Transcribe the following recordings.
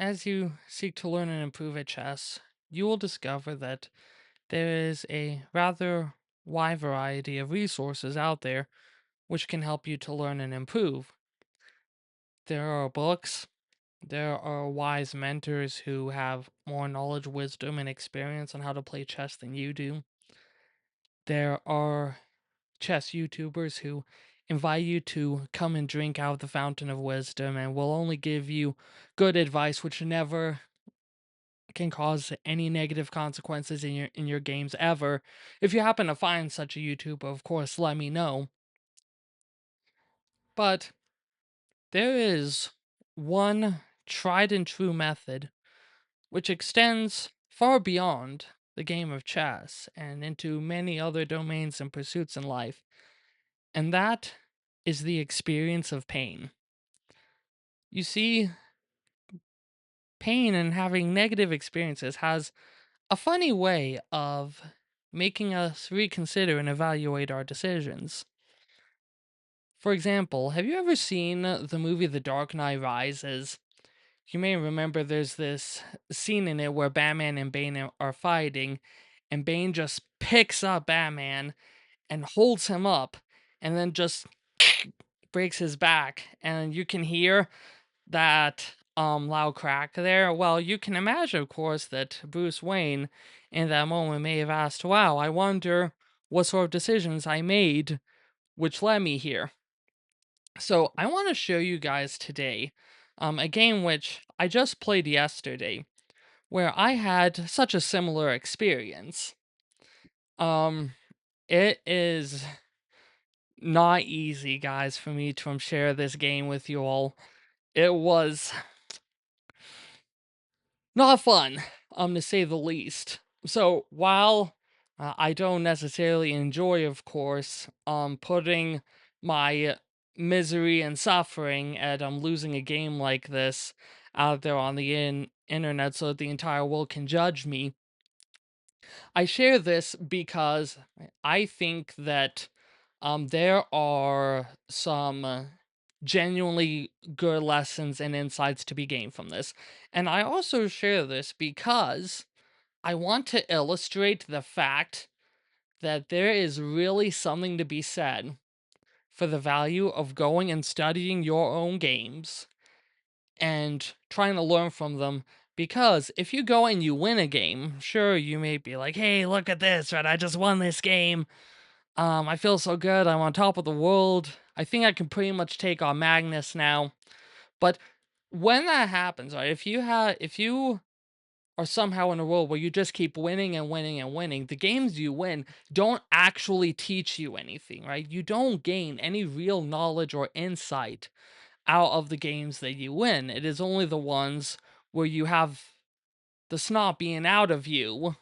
As you seek to learn and improve at chess, you will discover that there is a rather wide variety of resources out there which can help you to learn and improve. There are books, there are wise mentors who have more knowledge, wisdom, and experience on how to play chess than you do. There are chess YouTubers who invite you to come and drink out of the fountain of wisdom and will only give you good advice which never can cause any negative consequences in your games ever. If you happen to find such a YouTuber, of course, let me know. But there is one tried and true method which extends far beyond the game of chess and into many other domains and pursuits in life, and that is the experience of pain. You see, pain and having negative experiences has a funny way of making us reconsider and evaluate our decisions. For example, have you ever seen the movie The Dark Knight Rises? You may remember there's this scene in it where Batman and Bane are fighting, and Bane just picks up Batman and holds him up, and then just breaks his back, and you can hear that loud crack there. Well, you can imagine, of course, that Bruce Wayne in that moment may have asked, wow, I wonder what sort of decisions I made which led me here. So I want to show you guys today a game which I just played yesterday where I had such a similar experience. Um, it is not easy, guys, for me to share this game with you all. It was not fun, to say the least. So while I don't necessarily enjoy, of course, putting my misery and suffering at losing a game like this out there on the internet so that the entire world can judge me, I share this because I think that there are some genuinely good lessons and insights to be gained from this. And I also share this because I want to illustrate the fact that there is really something to be said for the value of going and studying your own games and trying to learn from them. Because if you go and you win a game, sure, you may be like, hey, look at this, right? I just won this game. I feel so good. I'm on top of the world. I think I can pretty much take on Magnus now. But when that happens, right? If you are somehow in a world where you just keep winning and winning and winning, the games you win don't actually teach you anything, right? You don't gain any real knowledge or insight out of the games that you win. It is only the ones where you have the snot being out of you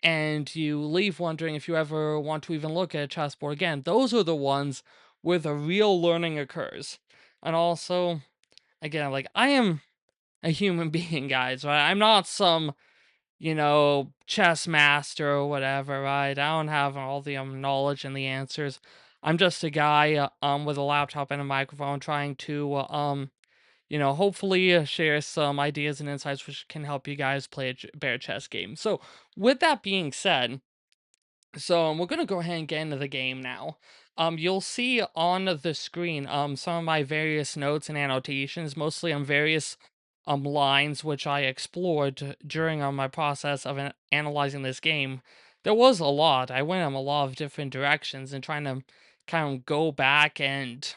and you leave wondering if you ever want to even look at a chessboard again. Those are the ones where the real learning occurs. And also, again, like I am a human being, guys, right? I'm not some, chess master or whatever, right? I don't have all the knowledge and the answers. I'm just a guy with a laptop and a microphone trying to hopefully share some ideas and insights which can help you guys play a better chess game. So, with that being said, we're gonna go ahead and get into the game now. You'll see on the screen some of my various notes and annotations, mostly on various lines which I explored during my process of analyzing this game. There was a lot. I went in a lot of different directions and trying to kind of go back and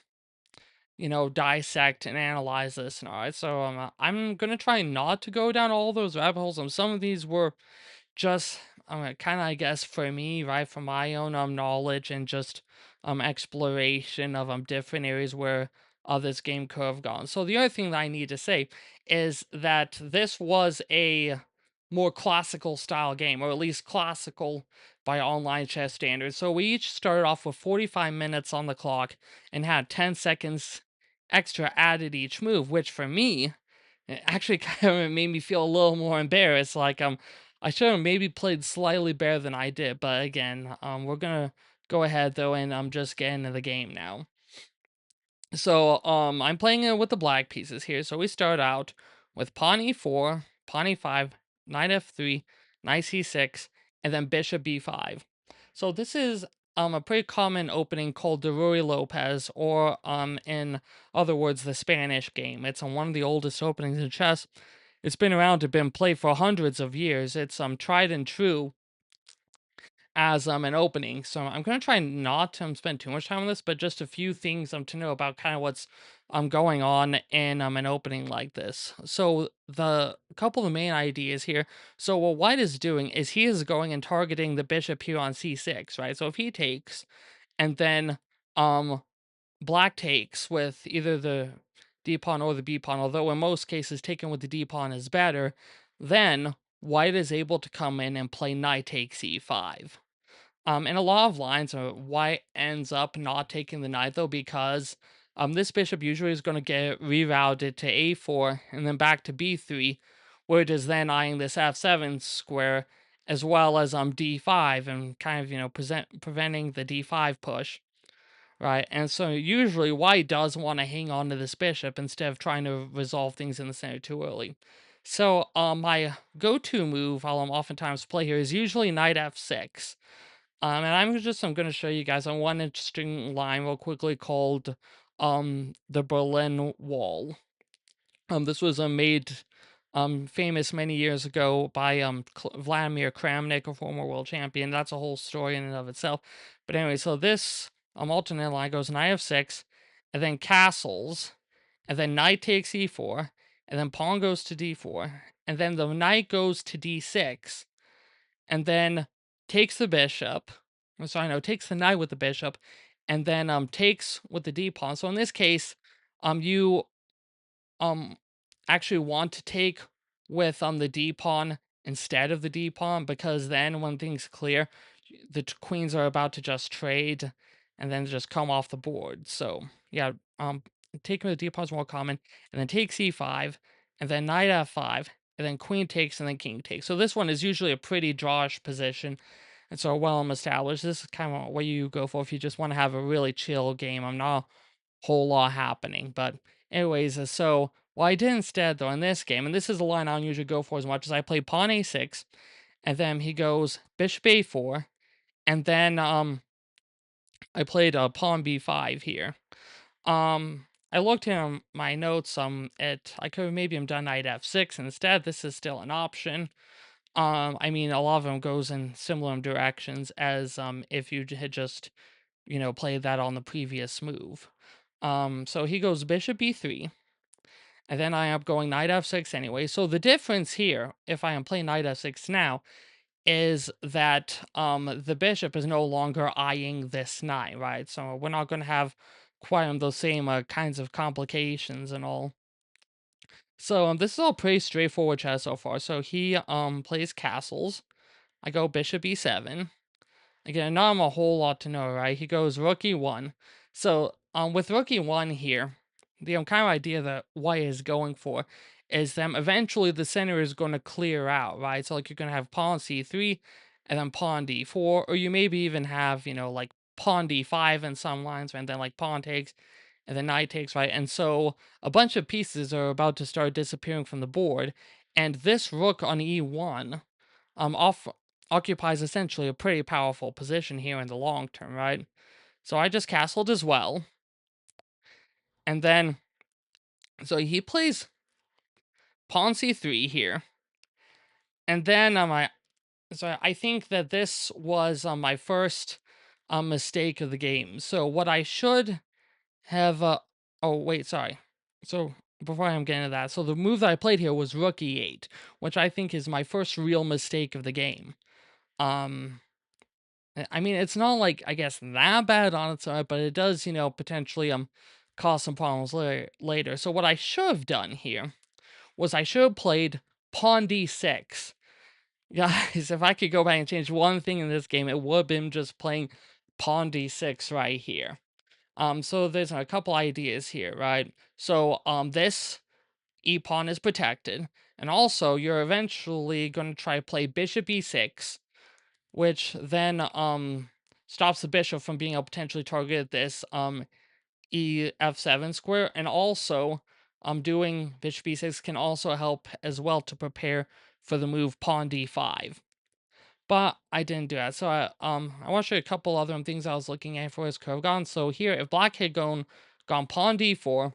dissect and analyze this. All right, so I'm gonna try not to go down all those rabbit holes. Some of these were just kind of, I guess, for me, right, from my own knowledge and just exploration of different areas where this game could have gone. So the other thing that I need to say is that this was a more classical style game, or at least classical by online chess standards. So we each started off with 45 minutes on the clock and had 10 seconds extra added each move, which for me, it actually kind of made me feel a little more embarrassed. Like I should have maybe played slightly better than I did, but again, we're gonna go ahead though, and I'm just getting into the game now. So I'm playing it with the black pieces here. So we start out with pawn e4, pawn e5, knight f3, knight c6, and then bishop b5. So this is a pretty common opening called the Ruy Lopez, or in other words, the Spanish game. It's one of the oldest openings in chess. It's been around, to been played for hundreds of years. It's tried and true as an opening. So I'm gonna try not to spend too much time on this, but just a few things to know about kind of what's going on in an opening like this. So the couple of the main ideas here. So what White is doing is he is going and targeting the bishop here on c6, right? So if he takes, and then um Black takes with either the d pawn or the b pawn, although in most cases taking with the d pawn is better, then White is able to come in and play knight takes e5. In a lot of lines, White ends up not taking the knight though, because this bishop usually is going to get rerouted to a4 and then back to b3, where it is then eyeing this f7 square, as well as d5, and kind of preventing the d5 push, right? And so usually White does want to hang on to this bishop instead of trying to resolve things in the center too early. So my go-to move I'll oftentimes play here is usually knight f6. And I'm going to show you guys on one interesting line real quickly called the Berlin Wall. This was made famous many years ago by Vladimir Kramnik, a former world champion. That's a whole story in and of itself. But anyway, so this alternate line goes knight f6, and then castles, and then knight takes e4, and then pawn goes to d4, and then the knight goes to d6, and then takes the bishop. I'm sorry, no, takes the knight with the bishop, and then takes with the d pawn. So in this case, you um actually want to take with the d pawn instead of the d pawn, because then when things clear, the queens are about to just trade and then just come off the board. So yeah, taking the d pawn is more common, and then take c5, and then knight f5, and then queen takes, and then king takes. So this one is usually a pretty drawish position, and so well established. This is kind of what you go for if you just want to have a really chill game. I'm not whole lot happening. But anyways, so what I did instead though in this game, and this is a line I don't usually go for as much, as I play pawn a6, and then he goes bishop a4, and then I played pawn b5 here. I looked in my notes at I could have maybe have done knight f6 instead. This is still an option. I mean, a lot of them goes in similar directions as if you had just played that on the previous move. So he goes bishop b3, and then I am going knight f6 anyway. So the difference here, if I am playing knight f6 now, is that the bishop is no longer eyeing this knight, right? So we're not going to have quite those same kinds of complications and all. So this is all pretty straightforward chess so far. So he plays castles. I go bishop e7. Again, not a whole lot to know, right? He goes rook e1. So, with rook e1 here, the kind of idea that White is going for is that eventually the center is going to clear out, right? So, like, you're going to have pawn c3, and then pawn d4, or you maybe even have, like, pawn d5 in some lines, and then, like, pawn takes, and then knight takes, right? And so, a bunch of pieces are about to start disappearing from the board, and this rook on e1 off occupies essentially a pretty powerful position here in the long term, right? So I just castled as well. And then, so he plays pawn c3 here. And then so I think that this was my first mistake of the game. So what I should have, oh wait, sorry. So before I'm getting to that, so the move that I played here was rook e8, which I think is my first real mistake of the game. Um, I mean, it's not like, I guess, that bad on its own, but it does, potentially cause some problems later. So what I should have done here was I should have played pawn d6. Guys, if I could go back and change one thing in this game, it would have been just playing pawn d6 right here. So there's a couple ideas here, right? So this e pawn is protected, and also you're eventually going to try to play bishop e6, which then stops the bishop from being able to potentially target this e f7 square, and also doing bishop b6 can also help as well to prepare for the move pawn d5. But I didn't do that. So I want to show you a couple other things I was looking at for his curve gone. So here, if black had gone pawn d4,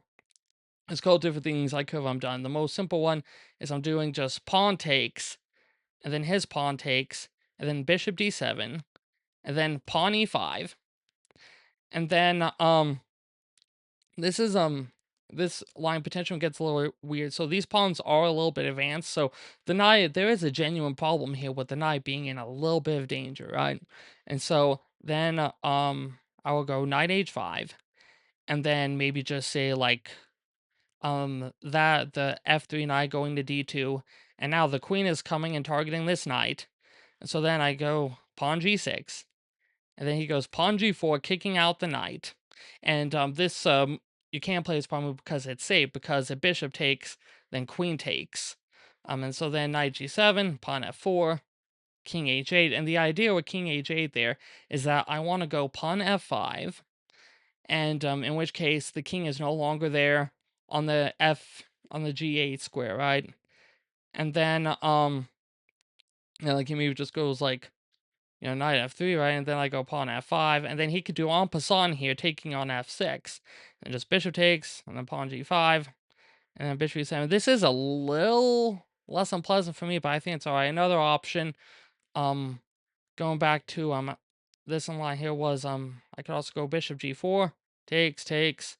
there's a couple different things I could have done. The most simple one is I'm doing just pawn takes, and then his pawn takes, and then bishop d7, and then pawn e5, and then this is this line potential gets a little weird. So these pawns are a little bit advanced. So the knight, there is a genuine problem here with the knight being in a little bit of danger, right? And so then I will go knight h5, and then maybe just say like that the f3 knight going to d2, and now the queen is coming and targeting this knight. And so then I go pawn g6, and then he goes pawn g4, kicking out the knight. And this you can't play this pawn move because it's safe, because if bishop takes, then queen takes. And so then knight g7, pawn f4, king h8. And the idea with king h8 there is that I want to go pawn f5, and in which case the king is no longer there on the g8 square, right? And then like he maybe just goes like, knight f3, right? And then I go pawn f5, and then he could do en passant here, taking on f6, and just bishop takes, and then pawn g5, and then bishop e7. This is a little less unpleasant for me, but I think it's all right. Another option, um, going back to this in line here was I could also go bishop g4, takes,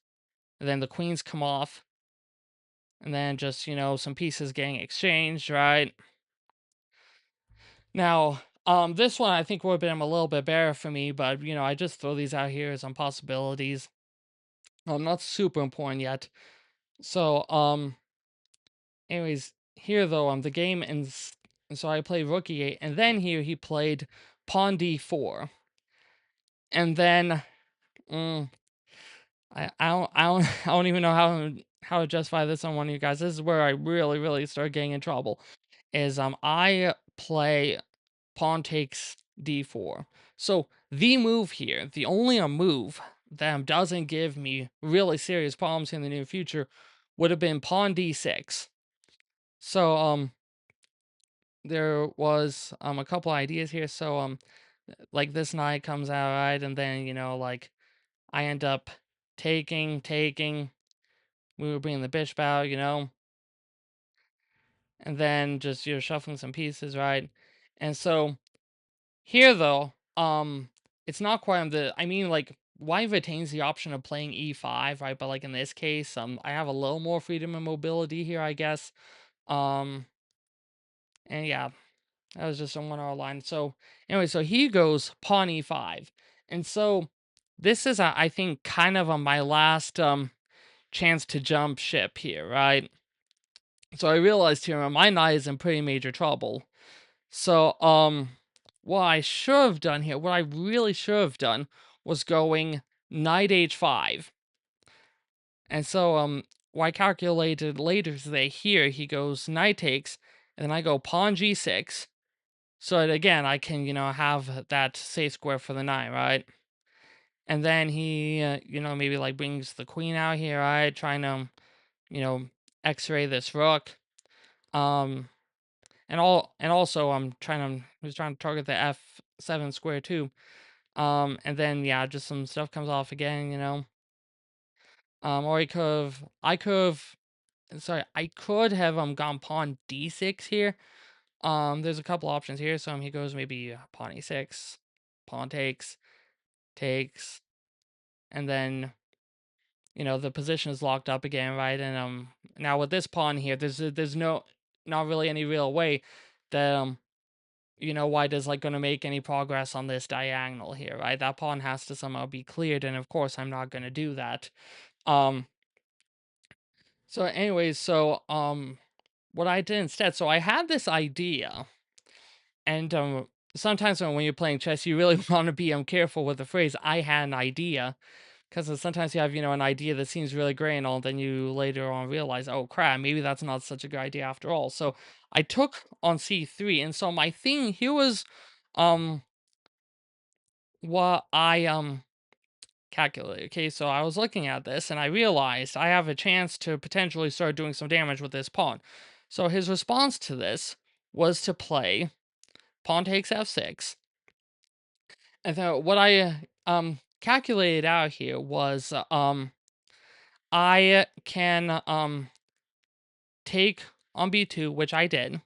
and then the queens come off, and then just some pieces getting exchanged, right? Now, this one I think would have been a little bit better for me, but I just throw these out here as some possibilities. Not super important yet. So, anyways, here though, the game ends. So I played rook e8, and then here he played pawn d4, and then I don't even know how to justify this on one of you guys. This is where I really start getting in trouble. Is I play pawn takes d4. So the move here, the only move that doesn't give me really serious problems in the near future, would have been pawn d6. So there was a couple ideas here. So like this knight comes out, right, and then like I end up taking. We were bringing the bishop out, and then just shuffling some pieces, right, and so. Here though, it's not quite on the I mean, like, white retains the option of playing e5, right? But like in this case, I have a little more freedom and mobility here, I guess. Um, and yeah, that was just on 1 hour line. So anyway, so he goes pawn e5. And so this is I think kind of on my last chance to jump ship here, right? So I realized here my knight is in pretty major trouble. So, what I should have done here, what I really should have done, was going knight h5. And so, what I calculated later today, here he goes knight takes, and then I go pawn g6. So that again, I can, have that safe square for the knight, right? And then he, maybe like brings the queen out here, right? Trying to, you know, x-ray this rook. Um, and also I'm trying to he was trying to target the f7 square too. And then yeah, just some stuff comes off again. Or I could have sorry, I could have gone pawn d6 here. There's a couple options here. So he goes maybe pawn e6, pawn takes, and then the position is locked up again, right? And now with this pawn here, there's no not really any real way that white is like going to make any progress on this diagonal here, right? That pawn has to somehow be cleared, and of course I'm not going to do that. Um, so anyways, so what I did instead, so I had this idea, and sometimes when you're playing chess, you really want to be careful with the phrase "I had an idea," because sometimes you have an idea that seems really great and all, then you later on realize, oh crap, maybe that's not such a good idea after all. So I took on c3, and so my thing here was um what I calculate. Okay, so I was looking at this and I realized I have a chance to potentially start doing some damage with this pawn. So his response to this was to play pawn takes f6. And then what I calculated out here was I can take on b2, which I did.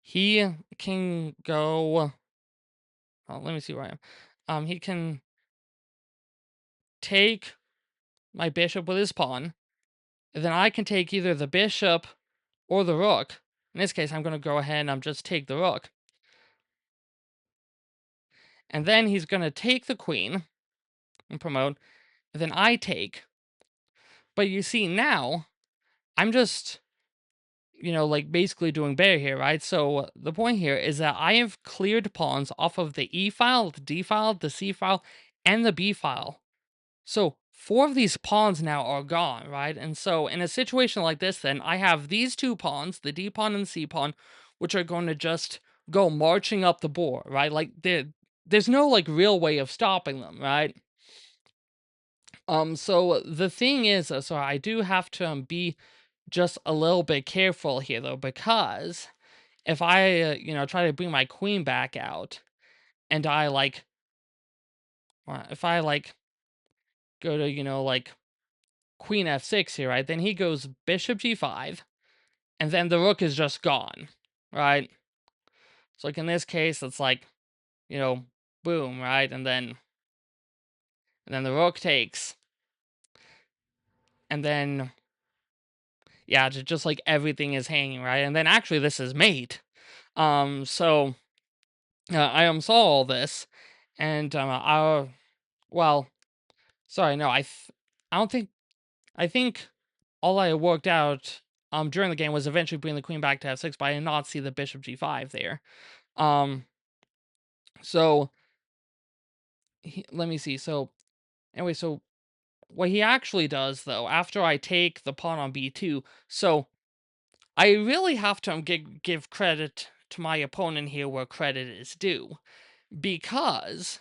He can go. Oh, let me see where I am. He can take my bishop with his pawn. And then I can take either the bishop or the rook. In this case, I'm going to go ahead and just take the rook. And then he's going to take the queen and promote. And then I take. But you see now, I'm just, like basically doing better here, right? So the point here is that I have cleared pawns off of the E file, the D file, the C file, and the B file. So 4 of these pawns now are gone, right? And so in a situation like this, then I have these 2 pawns, the D pawn and the C pawn, which are going to just go marching up the board, right? Like there's no like real way of stopping them, right? So the thing is, so I do have to be just a little bit careful here though, because if I, try to bring my queen back out and I like, if I like go to, like queen f6 here, right? Then he goes bishop g5, and then the rook is just gone, right? So like in this case, it's like, you know, boom, right? And then the rook takes, and then yeah, just like everything is hanging, right? And then actually this is mate. So I saw all this, and well, sorry, no, I don't think I think all I worked out during the game was eventually bring the queen back to f6, but I did not see the bishop g5 there. Um, so let me see. So anyway, so what he actually does though, after I take the pawn on b2, so I really have to give credit to my opponent here where credit is due, because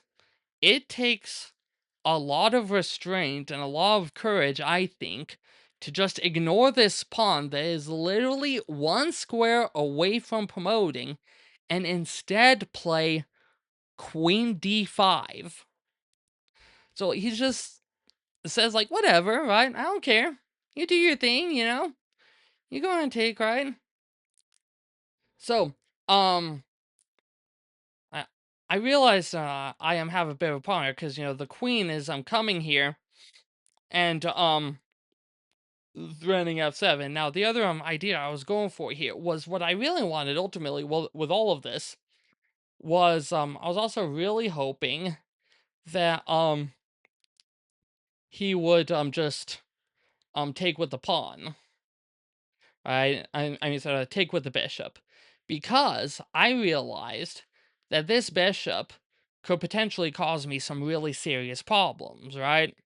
it takes a lot of restraint and a lot of courage, I think, to just ignore this pawn that is literally 1 square away from promoting and instead play queen d5. So he just says, like, whatever, right? I don't care. You do your thing, You go and take, right? So, I, I realized I have a bit of a problem here because, the queen is coming here and threatening f7. Now, the other idea I was going for here was what I really wanted ultimately, well, with all of this, was I was also really hoping that he would just take with the pawn, right? I mean, sort of take with the bishop, because I realized that this bishop could potentially cause me some really serious problems, right?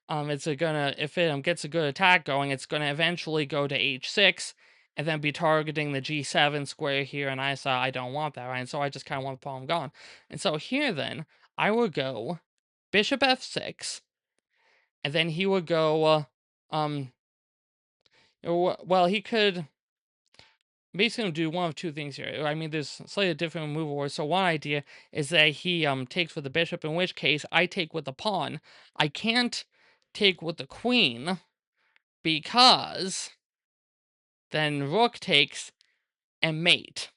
It's gonna, if it gets a good attack going, it's gonna eventually go to h6 and then be targeting the g7 square here, and I saw I don't want that, right? And so I just kind of want the pawn gone. And so here then, I would go bishop f6, and then he would go, well, he could basically do one of 2 things here. I mean, there's slightly different move orders. So one idea is that he takes with the bishop, in which case I take with the pawn. I can't take with the queen, because then rook takes and mate.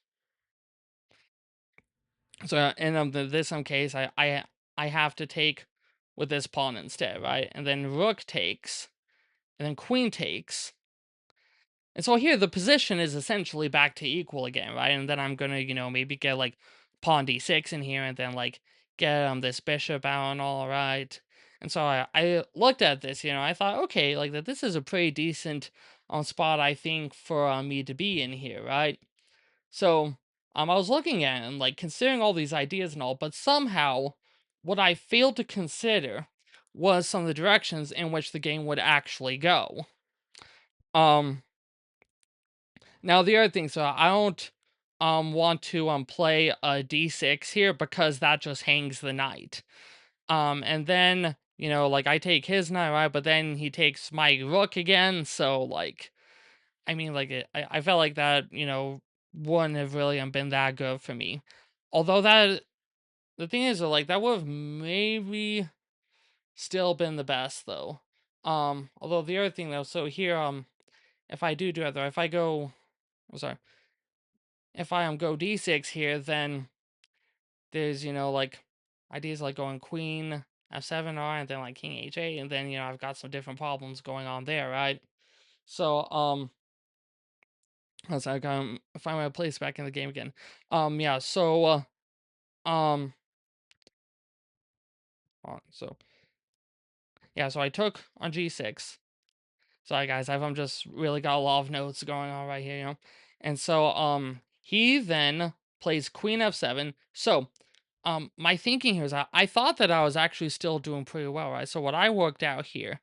So in this case, I have to take with this pawn instead, right? And then rook takes, and then queen takes. And so here the position is essentially back to equal again, right? And then I'm gonna, maybe get like pawn d6 in here, and then like get this bishop out and all, right? And so I looked at this, I thought, okay, like that this is a pretty decent spot, I think, for me to be in here, right? So I was looking at it and like considering all these ideas and all, but somehow what I failed to consider was some of the directions in which the game would actually go. Um Now the other thing, so I don't want to play a d6 here, because that just hangs the knight. And then, like I take his knight, right? But then he takes my rook again. So like, I mean, like I felt like that, wouldn't have really been that good for me. Although that the thing is, like that would have maybe still been the best though. Although the other thing though, so here, if I do it though, if I go, I'm sorry, if I go d6 here, then there's like ideas like going queen f7 right, and then like king h8, and then I've got some different problems going on there, right? So as I can find my place back in the game again. Yeah. So um, so yeah. So I took on g6. Sorry guys, I've just really got a lot of notes going on right here, And so he then plays queen f7. So my thinking here is I thought that I was actually still doing pretty well, right? So what I worked out here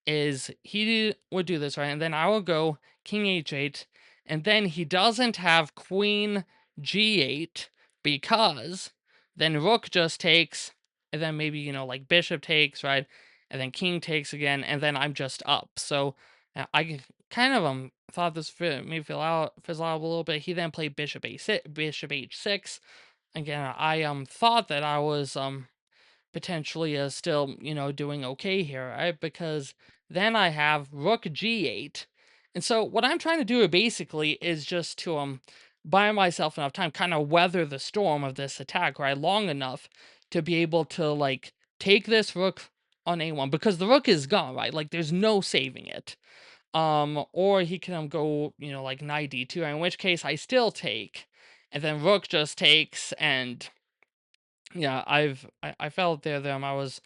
is he would do this, right? And then I will go king h8, and then he doesn't have queen g8 because then rook just takes, and then maybe, like bishop takes, right? And then king takes again, and then I'm just up. So I kind of thought this maybe fizzle out a little bit. He then played bishop a6, bishop h6. Again, I thought that I was potentially still doing okay here, right? Because then I have rook g8, and so what I'm trying to do basically is just to buy myself enough time, kind of weather the storm of this attack, right? Long enough to be able to like take this rook on a1 because the rook is gone, right? Like there's no saving it. Or he can go like knight d2, in which case I still take, and then rook just takes, and yeah, I felt there that I was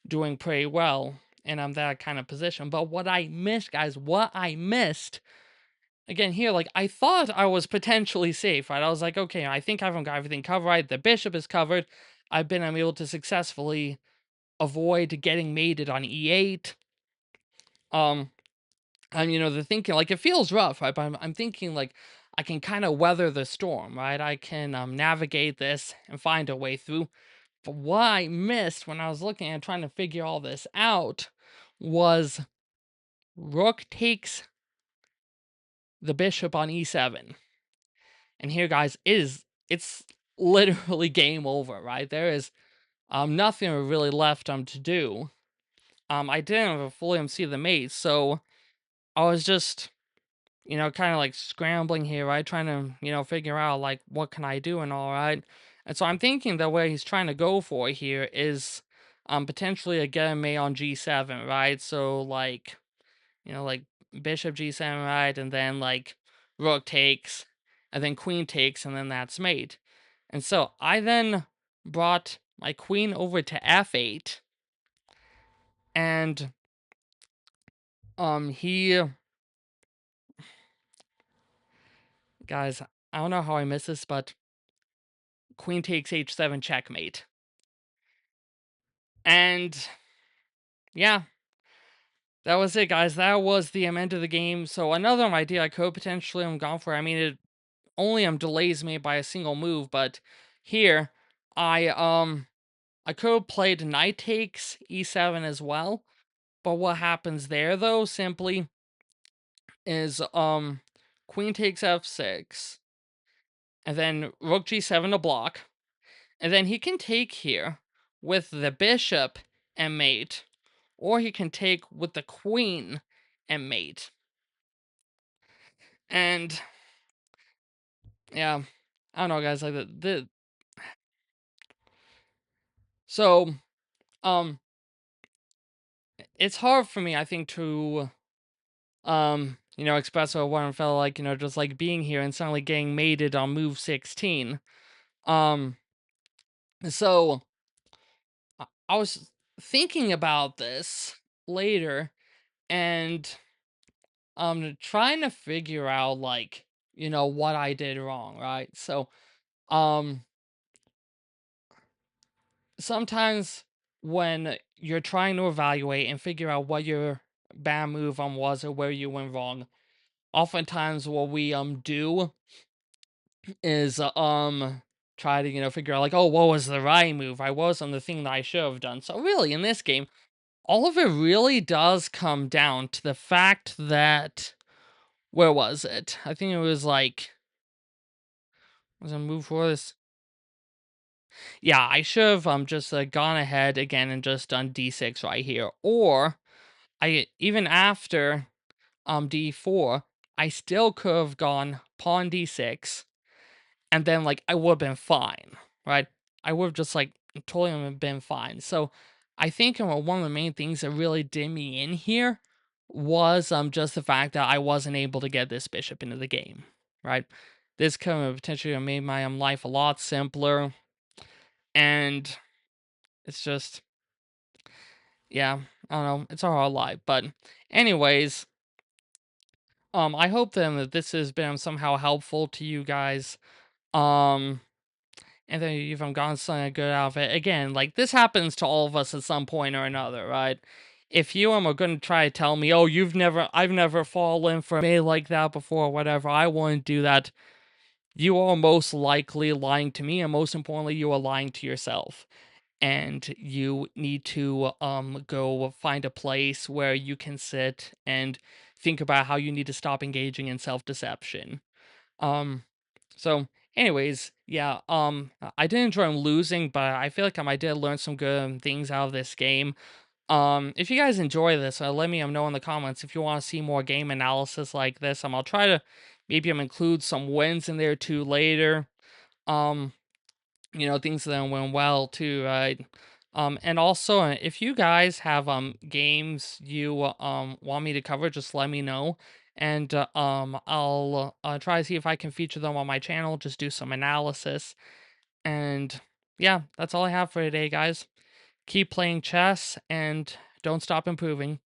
doing pretty well, and I'm that kind of position. But what I missed, guys, what I missed again here, like I thought I was potentially safe, right? I was like, okay, I think I've got everything covered. Right? The bishop is covered. I'm able to successfully avoid getting mated on e8. Um, and the thinking like it feels rough, right? But I'm thinking like I can kind of weather the storm, right? I can navigate this and find a way through. But what I missed when I was looking and trying to figure all this out was rook takes the bishop on e7. And here, guys, it's literally game over, right? There is nothing really left to do. I didn't fully see the mate, so I was just kind of like scrambling here, right? Trying to, figure out like what can I do and all right. And so I'm thinking that what he's trying to go for here is potentially a get a mate on g7, right? So like, like bishop g7, right? And then like rook takes, and then queen takes, and then that's mate. And so I then brought my queen over to f8, and he guys, I don't know how I missed this, but queen takes h7 checkmate. And yeah, that was it, guys. That was the end of the game. So another idea I could potentially gone for. I mean, it only delays me by a single move, but here I could have played knight takes e7 as well. But what happens there though simply is queen takes f6, and then rook g7 to block, and then he can take here with the bishop and mate, or he can take with the queen and mate. And yeah, I don't know, guys. Like so it's hard for me, I think, to express what I felt like, just like being here and suddenly getting mated on move 16. Um, so I was thinking about this later, and trying to figure out like what I did wrong, right? So um sometimes when you're trying to evaluate and figure out what your bad move was or where you went wrong, oftentimes what we do is try to, figure out like, oh, what was the right move? I was on the thing that I should have done. So really, in this game, all of it really does come down to the fact that where was it? I think it was like was a move for this. Yeah, I should have just gone ahead again and just done d6 right here, or I even after d4, I still could have gone pawn d6, and then like I would have been fine, right? I would have just like totally been fine. So I think one of the main things that really did me in here was just the fact that I wasn't able to get this bishop into the game, right? This could have potentially made my life a lot simpler, and it's just yeah, I don't know, it's a hard life. But anyways, I hope then that this has been somehow helpful to you guys. Um, and then you've gotten something good out of it. Again, like this happens to all of us at some point or another, right? If you are going to try to tell me, oh, I've never fallen for a like that before, or whatever, I wouldn't do that. You are most likely lying to me, and most importantly, you are lying to yourself. And you need to go find a place where you can sit and think about how you need to stop engaging in self-deception. Um, so anyways, yeah, I did enjoy losing, but I feel like I did learn some good things out of this game. If you guys enjoy this, let me know in the comments if you want to see more game analysis like this. I'll try to maybe include some wins in there too later. Um, things that went well too, right? And also, if you guys have games you want me to cover, just let me know, and I'll try to see if I can feature them on my channel. Just do some analysis, and yeah, that's all I have for today, guys. Keep playing chess and don't stop improving.